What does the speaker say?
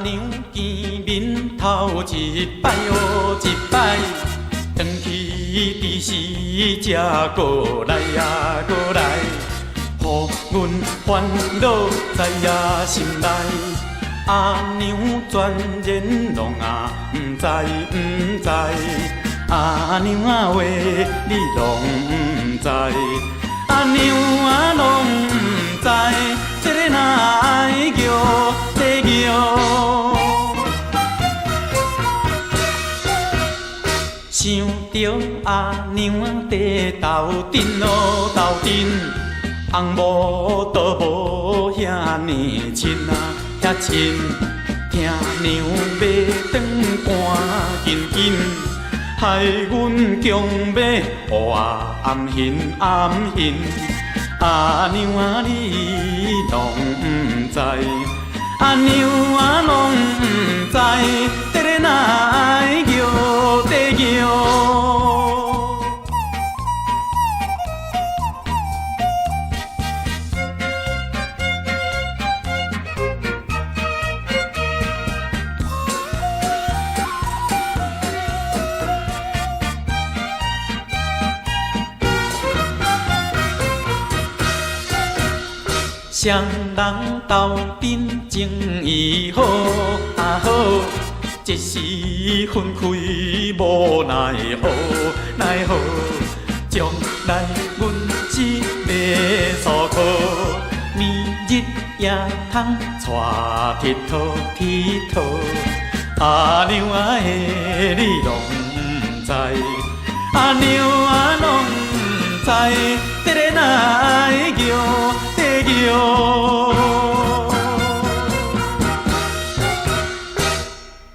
娘见面头一摆哦一摆，转去伫时才过来呀过来，予阮烦恼在呀心内。阿娘全然拢毋知毋知，阿娘啊话你拢毋知，阿娘啊拢毋知，这个哪爱叫在叫。想着阿娘在斗阵哦斗阵，翁某都无遐尼亲啊。遐亲，听娘要转赶紧紧，害阮强要暗恨暗恨。阿娘啊，你拢毋知，阿娘啊拢毋知，这个哪爱叫在叫。双人斗阵情义好啊好，一时分开无奈何奈何，将来阮只要诉苦，暝日也通带佚佗佚佗。阿娘啊的你拢毋知，阿娘啊拢毋知。